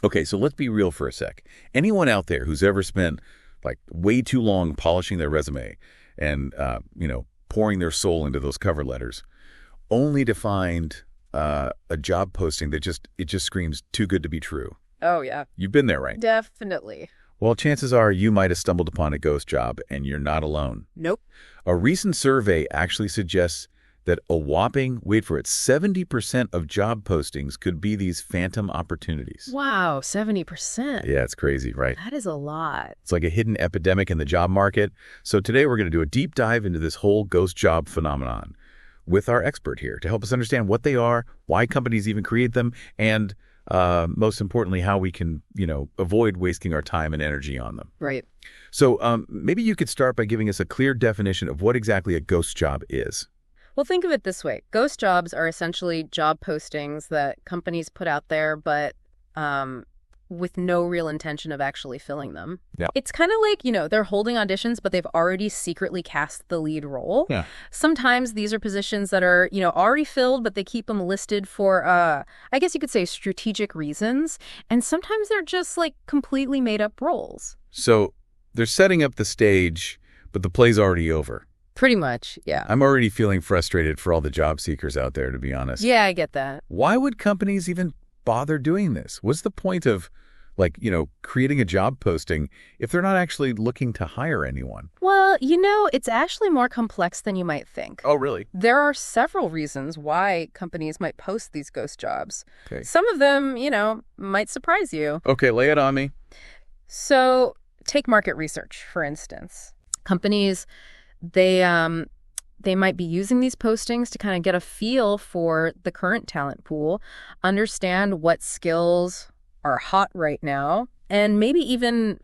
Okay, so let's be real for a sec. Anyone out there who's ever spent like way too long polishing their resume and, pouring their soul into those cover letters, only to find a job posting that it just screams too good to be true. Oh, yeah. You've been there, right? Definitely. Well, chances are you might have stumbled upon a ghost job, and you're not alone. Nope. A recent survey actually suggests that a whopping, wait for it, 70% of job postings could be these phantom opportunities. Wow, 70%. Yeah, it's crazy, right? That is a lot. It's like a hidden epidemic in the job market. So today we're going to do a deep dive into this whole ghost job phenomenon with our expert here to help us understand what they are, why companies even create them, and most importantly, how we can, avoid wasting our time and energy on them. Right. So maybe you could start by giving us a clear definition of what exactly a ghost job is. Well, think of it this way. Ghost jobs are essentially job postings that companies put out there, but with no real intention of actually filling them. Yeah. It's kind of like, they're holding auditions, but they've already secretly cast the lead role. Yeah. Sometimes these are positions that are, already filled, but they keep them listed for, I guess you could say, strategic reasons. And sometimes they're just like completely made up roles. So they're setting up the stage, but the play's already over. Pretty much, yeah. I'm already feeling frustrated for all the job seekers out there, to be honest. Yeah, I get that. Why would companies even bother doing this? What's the point of, creating a job posting if they're not actually looking to hire anyone? Well, it's actually more complex than you might think. Oh, really? There are several reasons why companies might post these ghost jobs. Okay. Some of them, might surprise you. Okay, lay it on me. So take market research, for instance. Companies, they might be using these postings to kind of get a feel for the current talent pool, understand what skills are hot right now, and maybe even,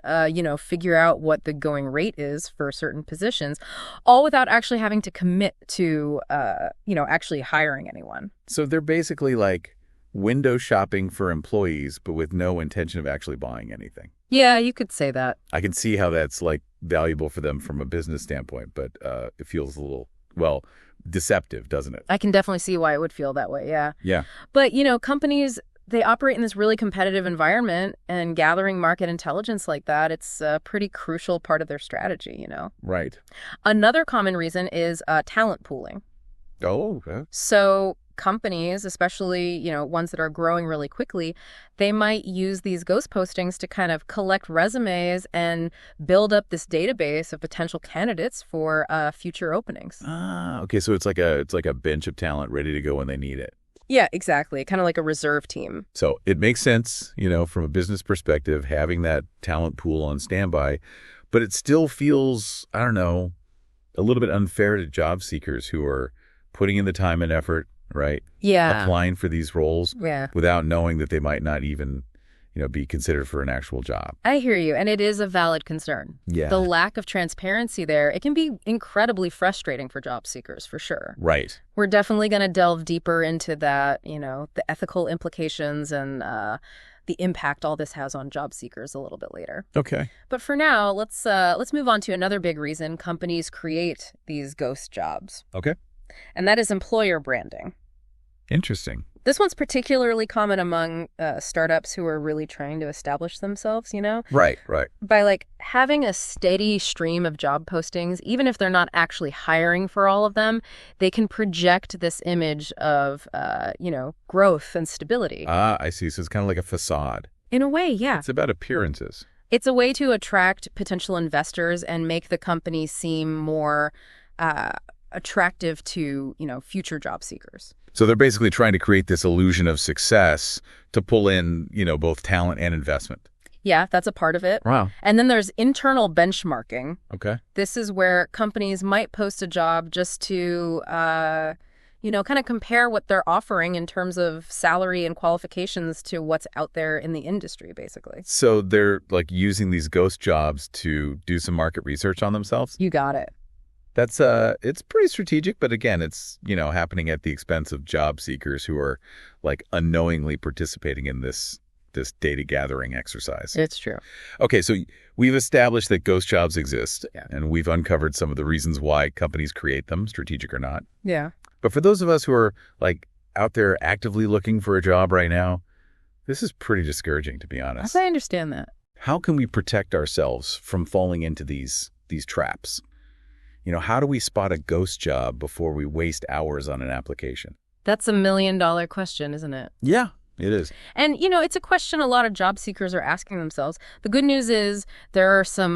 figure out what the going rate is for certain positions, all without actually having to commit to, actually hiring anyone. So they're basically like window shopping for employees, but with no intention of actually buying anything. Yeah, you could say that. I can see how that's valuable for them from a business standpoint, but it feels a little, deceptive, doesn't it? I can definitely see why it would feel that way, yeah. Yeah. But, companies, they operate in this really competitive environment, and gathering market intelligence like that, it's a pretty crucial part of their strategy, Right. Another common reason is talent pooling. Oh, okay. So companies, especially, ones that are growing really quickly, they might use these ghost postings to kind of collect resumes and build up this database of potential candidates for future openings. Ah, okay. So it's like a bench of talent ready to go when they need it. Yeah, exactly. Kind of like a reserve team. So it makes sense, from a business perspective, having that talent pool on standby, but it still feels, I don't know, a little bit unfair to job seekers who are putting in the time and effort, right? Yeah. Applying for these roles Yeah. without knowing that they might not even, be considered for an actual job. I hear you, and it is a valid concern. Yeah. The lack of transparency there, it can be incredibly frustrating for job seekers, for sure. Right. We're definitely going to delve deeper into that, the ethical implications and the impact all this has on job seekers a little bit later. Okay. But for now, let's move on to another big reason companies create these ghost jobs. Okay. And that is employer branding. Interesting. This one's particularly common among startups who are really trying to establish themselves, Right. By having a steady stream of job postings, even if they're not actually hiring for all of them, they can project this image of, growth and stability. Ah, I see. So it's kind of like a facade. In a way, yeah. It's about appearances. It's a way to attract potential investors and make the company seem more attractive to, future job seekers. So they're basically trying to create this illusion of success to pull in, both talent and investment. Yeah, that's a part of it. Wow. And then there's internal benchmarking. Okay. This is where companies might post a job just to, kind of compare what they're offering in terms of salary and qualifications to what's out there in the industry, basically. So they're using these ghost jobs to do some market research on themselves? You got it. That's it's pretty strategic, but again, it's, happening at the expense of job seekers who are unknowingly participating in this data gathering exercise. It's true. Okay, so we've established that ghost jobs exist, Yeah. and we've uncovered some of the reasons why companies create them, strategic or not. Yeah. But for those of us who are out there actively looking for a job right now, This is pretty discouraging, to be honest. I understand that. How can we protect ourselves from falling into these traps? How do we spot a ghost job before we waste hours on an application? That's $1 million question, isn't it? Yeah, it is. And, it's a question a lot of job seekers are asking themselves. The good news is there are some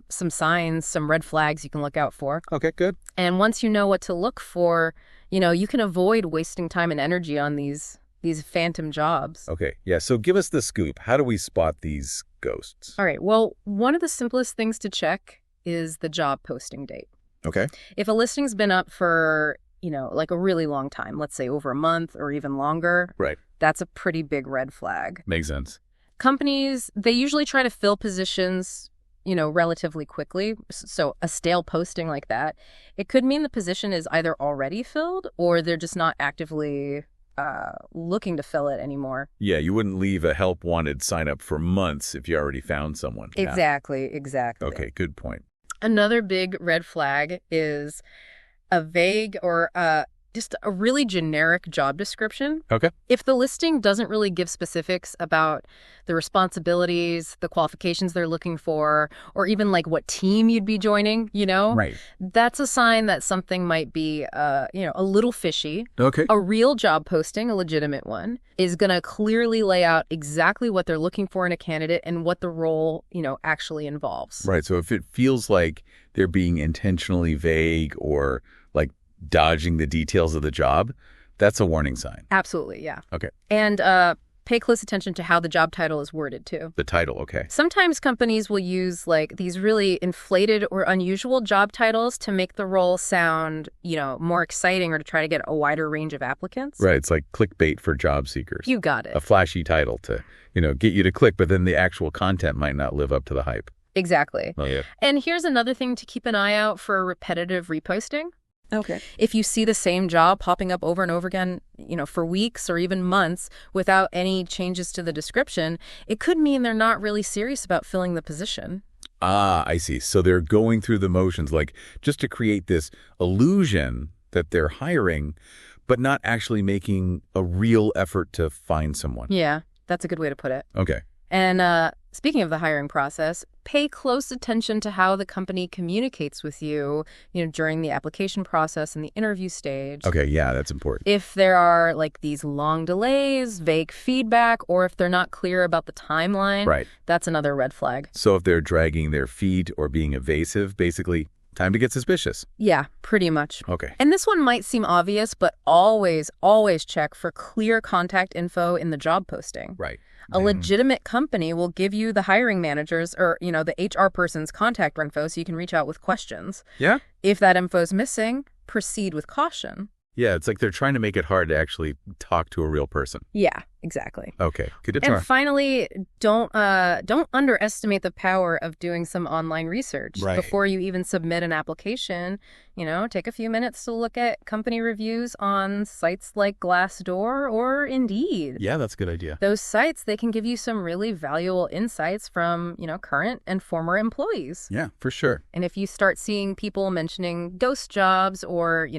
signs, some red flags you can look out for. Okay, good. And once you know what to look for, you can avoid wasting time and energy on these phantom jobs. Okay, yeah, so give us the scoop. How do we spot these ghosts? All right, well, one of the simplest things to check is the job posting date. Okay. If a listing's been up for, like a really long time, let's say over a month or even longer, Right. That's a pretty big red flag. Makes sense. Companies, they usually try to fill positions, relatively quickly. So a stale posting like that, it could mean the position is either already filled or they're just not actively looking to fill it anymore. Yeah, you wouldn't leave a help wanted sign up for months if you already found someone. Exactly. Okay, good point. Another big red flag is a vague or just a really generic job description. Okay. If the listing doesn't really give specifics about the responsibilities, the qualifications they're looking for, or even like what team you'd be joining, Right. that's a sign that something might be, a little fishy. Okay. A real job posting, a legitimate one, is going to clearly lay out exactly what they're looking for in a candidate and what the role, actually involves. Right, so if it feels like they're being intentionally vague or like dodging the details of the job, that's a warning sign. Absolutely, yeah. Okay. And pay close attention to how the job title is worded, too. The title, okay. Sometimes companies will use like these really inflated or unusual job titles to make the role sound, more exciting or to try to get a wider range of applicants. Right, it's like clickbait for job seekers. You got it. A flashy title to, get you to click, but then the actual content might not live up to the hype. Exactly. Oh, yeah. And here's another thing to keep an eye out for: repetitive reposting. Okay. If you see the same job popping up over and over again, for weeks or even months without any changes to the description, it could mean they're not really serious about filling the position. Ah, I see. So they're going through the motions, like just to create this illusion that they're hiring, but not actually making a real effort to find someone. Yeah, that's a good way to put it. Okay. And speaking of the hiring process, pay close attention to how the company communicates with you, during the application process and the interview stage. Okay, yeah, that's important. If there are like these long delays, vague feedback, or if they're not clear about the timeline, Right. That's another red flag. So if they're dragging their feet or being evasive, basically, time to get suspicious. Yeah, pretty much. Okay. And this one might seem obvious, but always check for clear contact info in the job posting. Right. A legitimate company will give you the hiring manager's or, the HR person's contact info so you can reach out with questions. Yeah? If that info is missing, proceed with caution. Yeah, it's like they're trying to make it hard to actually talk to a real person. Yeah, exactly. Okay, good to And finally, don't underestimate the power of doing some online research. Right. Before you even submit an application. Take a few minutes to look at company reviews on sites like Glassdoor or Indeed. Yeah, that's a good idea. Those sites, they can give you some really valuable insights from, current and former employees. Yeah, for sure. And if you start seeing people mentioning ghost jobs or,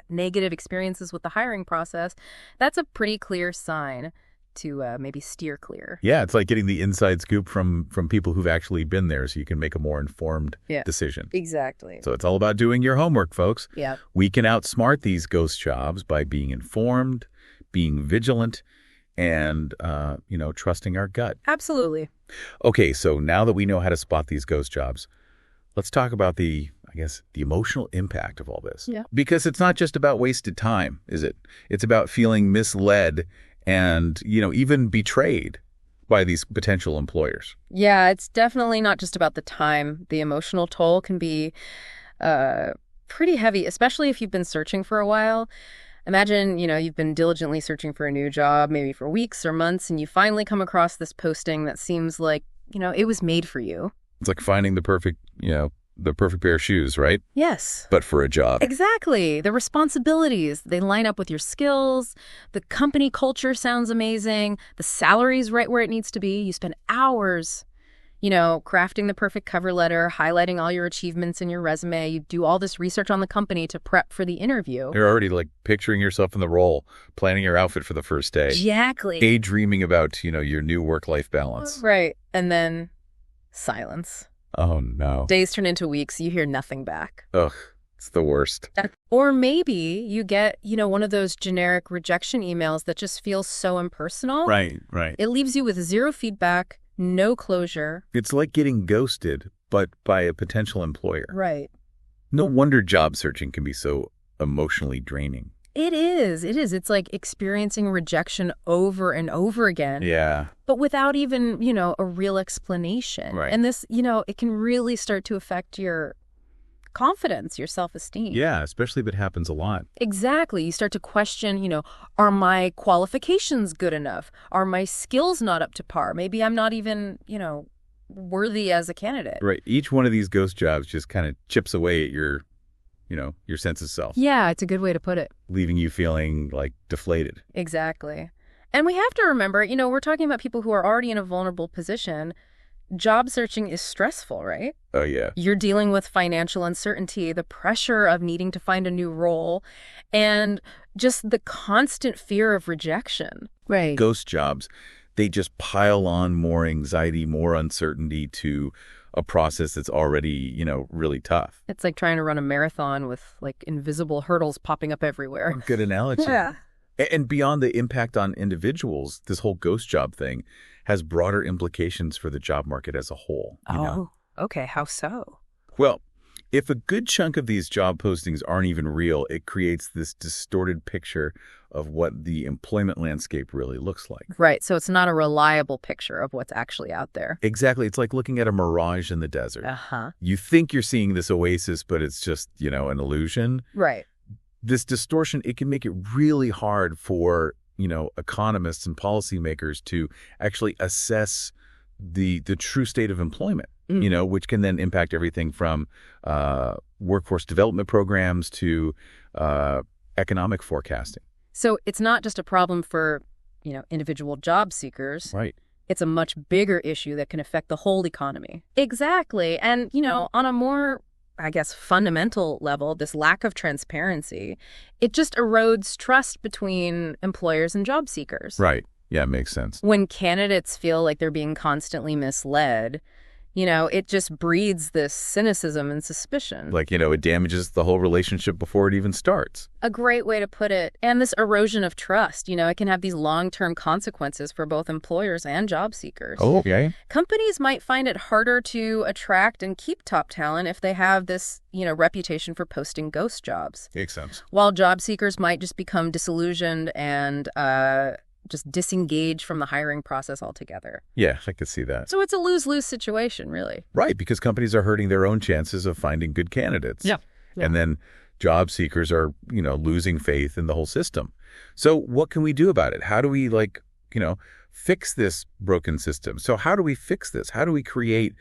negative experiences with the hiring process, that's a pretty clear sign to maybe steer clear. Yeah, it's like getting the inside scoop from people who've actually been there so you can make a more informed decision. Exactly. So it's all about doing your homework, folks. Yeah. We can outsmart these ghost jobs by being informed, being vigilant, and, trusting our gut. Absolutely. Okay, so now that we know how to spot these ghost jobs, let's talk about the emotional impact of all this. Yeah. Because it's not just about wasted time, is it? It's about feeling misled and, even betrayed by these potential employers. Yeah, it's definitely not just about the time. The emotional toll can be pretty heavy, especially if you've been searching for a while. Imagine, you've been diligently searching for a new job, maybe for weeks or months, and you finally come across this posting that seems like, it was made for you. It's like finding the perfect pair of shoes, right? Yes. But for a job. Exactly. The responsibilities, they line up with your skills. The company culture sounds amazing. The salary's right where it needs to be. You spend hours, crafting the perfect cover letter, highlighting all your achievements in your resume. You do all this research on the company to prep for the interview. You're already like picturing yourself in the role, planning your outfit for the first day. Exactly. Daydreaming about, your new work-life balance. Right. And then silence. Oh, no. Days turn into weeks. You hear nothing back. Ugh, it's the worst. Or maybe you get, one of those generic rejection emails that just feels so impersonal. Right. It leaves you with zero feedback, no closure. It's like getting ghosted, but by a potential employer. Right. No wonder job searching can be so emotionally draining. It is. It's like experiencing rejection over and over again. Yeah. But without even, a real explanation. Right. And this, it can really start to affect your confidence, your self-esteem. Yeah, especially if it happens a lot. Exactly. You start to question, are my qualifications good enough? Are my skills not up to par? Maybe I'm not even, worthy as a candidate. Right. Each one of these ghost jobs just kind of chips away at your sense of self. Yeah, it's a good way to put it. Leaving you feeling like deflated. Exactly. And we have to remember, we're talking about people who are already in a vulnerable position. Job searching is stressful, right? Oh, yeah. You're dealing with financial uncertainty, the pressure of needing to find a new role, and just the constant fear of rejection. Right. Ghost jobs, they just pile on more anxiety, more uncertainty to a process that's already, really tough. It's like trying to run a marathon with like invisible hurdles popping up everywhere. Good analogy. Yeah. And beyond the impact on individuals, this whole ghost job thing has broader implications for the job market as a whole. Okay. How so? Well, if a good chunk of these job postings aren't even real, it creates this distorted picture of what the employment landscape really looks like. Right. So it's not a reliable picture of what's actually out there. Exactly. It's like looking at a mirage in the desert. Uh-huh. You think you're seeing this oasis, but it's just, an illusion. Right. This distortion, it can make it really hard for, economists and policymakers to actually assess the true state of employment, which can then impact everything from workforce development programs to economic forecasting. So it's not just a problem for, individual job seekers. Right. It's a much bigger issue that can affect the whole economy. Exactly. And, on a more, I guess, fundamental level, this lack of transparency, it just erodes trust between employers and job seekers. Right. Yeah, makes sense. When candidates feel like they're being constantly misled, it just breeds this cynicism and suspicion. Like, it damages the whole relationship before it even starts. A great way to put it. And this erosion of trust, it can have these long-term consequences for both employers and job seekers. Oh, okay. Companies might find it harder to attract and keep top talent if they have this, reputation for posting ghost jobs. Makes sense. While job seekers might just become disillusioned and just disengage from the hiring process altogether. Yeah, I could see that. So it's a lose-lose situation, really. Right, because companies are hurting their own chances of finding good candidates. Yeah. And then job seekers are, losing faith in the whole system. So what can we do about it? How do we, fix this broken system? So how do we fix this? How do we create,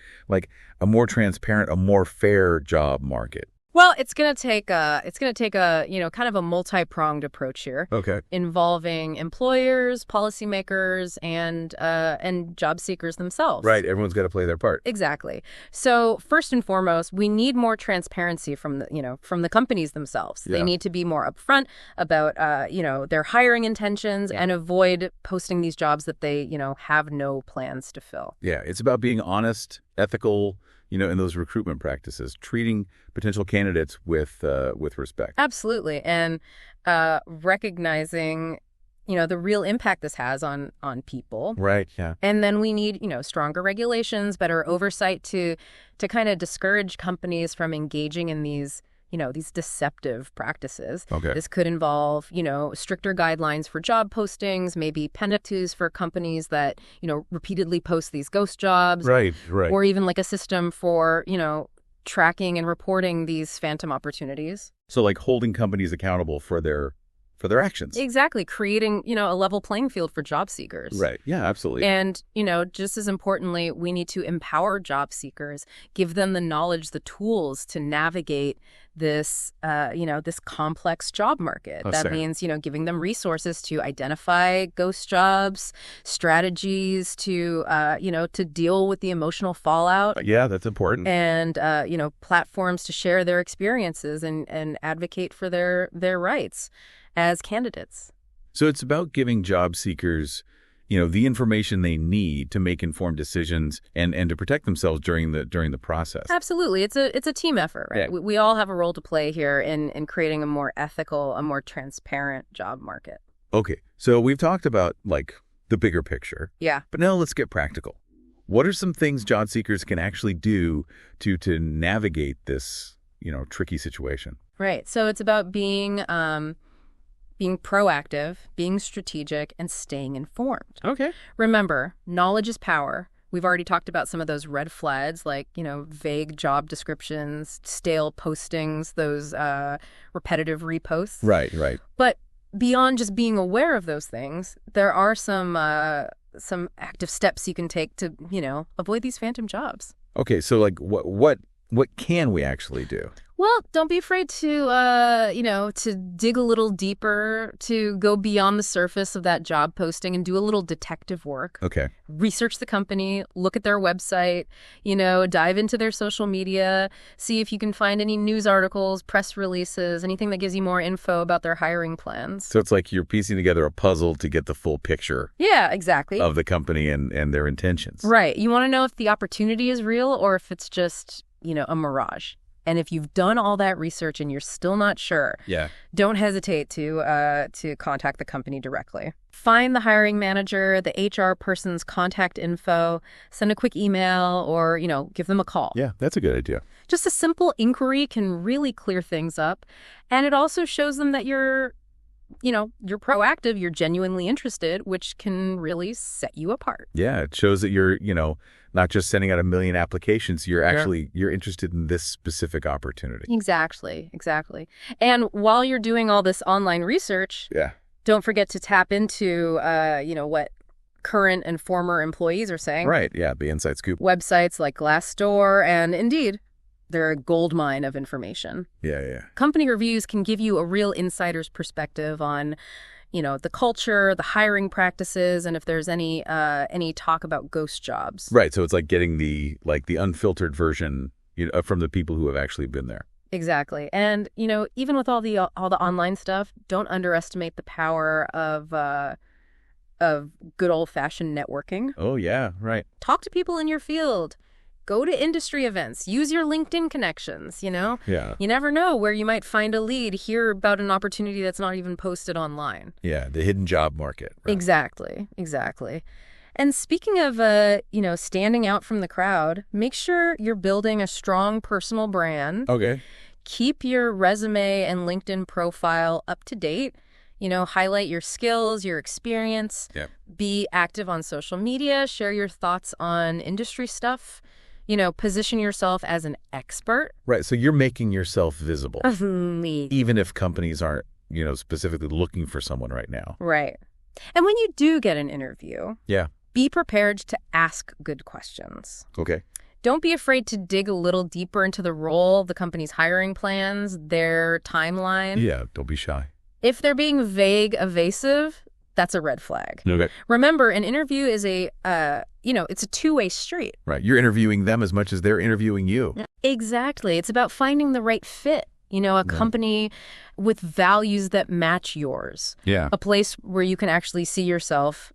a more transparent, a more fair job market? Well, it's going to take a kind of a multi-pronged approach here. Okay. Involving employers, policymakers, and job seekers themselves. Right. Everyone's got to play their part. Exactly. So first and foremost, we need more transparency from the companies themselves. Yeah. They need to be more upfront about, their hiring intentions and avoid posting these jobs that they, have no plans to fill. Yeah. It's about being honest, ethical, in those recruitment practices, treating potential candidates with respect. Absolutely. And recognizing, the real impact this has on people. Right, yeah. And then we need, stronger regulations, better oversight to kind of discourage companies from engaging in these deceptive practices. Okay. This could involve, stricter guidelines for job postings, maybe penalties for companies that, repeatedly post these ghost jobs. Right. Or even like a system for, tracking and reporting these phantom opportunities. So holding companies accountable for their for their actions. Exactly. Creating, a level playing field for job seekers. Right. Yeah, absolutely. And, just as importantly, we need to empower job seekers, give them the knowledge, the tools to navigate this, this complex job market. That means, giving them resources to identify ghost jobs, strategies to, to deal with the emotional fallout. Yeah, that's important. And, platforms to share their experiences and advocate for their rights as candidates. So it's about giving job seekers, the information they need to make informed decisions and to protect themselves during the process. Absolutely. It's a team effort, right? Yeah. We all have a role to play here in creating a more ethical, a more transparent job market. Okay. So we've talked about the bigger picture. Yeah. But now let's get practical. What are some things job seekers can actually do to navigate this, tricky situation? Right. So it's about being proactive, being strategic, and staying informed. Okay. Remember, knowledge is power. We've already talked about some of those red flags, like, vague job descriptions, stale postings, those repetitive reposts. Right. But beyond just being aware of those things, there are some active steps you can take to, avoid these phantom jobs. Okay. So what can we actually do? Well, don't be afraid to, to dig a little deeper, to go beyond the surface of that job posting and do a little detective work. Okay. Research the company, look at their website, dive into their social media, see if you can find any news articles, press releases, anything that gives you more info about their hiring plans. So it's like you're piecing together a puzzle to get the full picture. Yeah, exactly. Of the company and their intentions. Right. You want to know if the opportunity is real or if it's just, a mirage. And if you've done all that research and you're still not sure, don't hesitate to contact the company directly. Find the hiring manager, the HR person's contact info, send a quick email, or, give them a call. Yeah, that's a good idea. Just a simple inquiry can really clear things up. And it also shows them that you're proactive, you're genuinely interested, which can really set you apart. Yeah, it shows that you're, not just sending out a million applications, you're interested in this specific opportunity. Exactly. And while you're doing all this online research, don't forget to tap into, what current and former employees are saying. Right, yeah, the inside scoop. Websites like Glassdoor and Indeed. They're a goldmine of information. Yeah. Company reviews can give you a real insider's perspective on, the culture, the hiring practices, and if there's any talk about ghost jobs. Right. So it's like getting the unfiltered version, from the people who have actually been there. Exactly. And, even with all the online stuff, don't underestimate the power of good old-fashioned networking. Oh, yeah, right. Talk to people in your field. Go to industry events. Use your LinkedIn connections, Yeah. You never know where you might find a lead, hear about an opportunity that's not even posted online. Yeah, the hidden job market. Right? Exactly. And speaking of, standing out from the crowd, make sure you're building a strong personal brand. Okay. Keep your resume and LinkedIn profile up to date. Highlight your skills, your experience. Yep. Be active on social media. Share your thoughts on industry stuff. Position yourself as an expert. Right. So you're making yourself visible. Even if companies aren't, specifically looking for someone right now. Right. And when you do get an interview, be prepared to ask good questions. Okay. Don't be afraid to dig a little deeper into the role, the company's hiring plans, their timeline. Yeah, don't be shy. If they're being vague, evasive, that's a red flag. Okay. Remember, an interview is it's a two-way street. Right. You're interviewing them as much as they're interviewing you. Exactly. It's about finding the right fit. A company with values that match yours. Yeah. A place where you can actually see yourself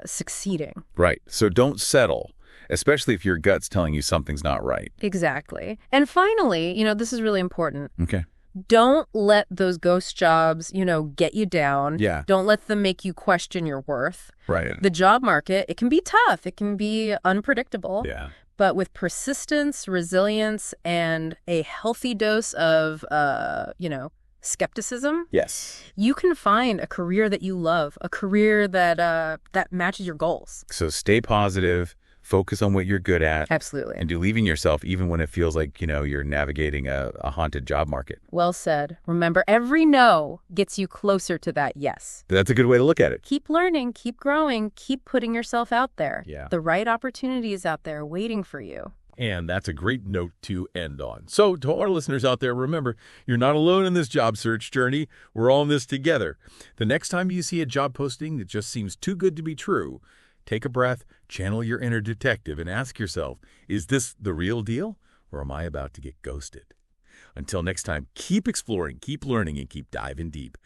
succeeding. Right. So don't settle, especially if your gut's telling you something's not right. Exactly. And finally, this is really important. Okay. Don't let those ghost jobs, get you down. Yeah. Don't let them make you question your worth. Right. The job market, it can be tough. It can be unpredictable. Yeah. But with persistence, resilience, and a healthy dose of, skepticism, yes, you can find a career that you love, a career that matches your goals. So stay positive, focus on what you're good at, Absolutely. and leaving yourself even when it feels like, you're navigating a haunted job market. Well said. Remember, every no gets you closer to that yes. That's a good way to look at it. Keep learning, keep growing, keep putting yourself out there. Yeah. The right opportunity is out there waiting for you. And that's a great note to end on. So to all our listeners out there, remember, you're not alone in this job search journey. We're all in this together. The next time you see a job posting that just seems too good to be true, take a breath, channel your inner detective, and ask yourself, is this the real deal, or am I about to get ghosted? Until next time, keep exploring, keep learning, and keep diving deep.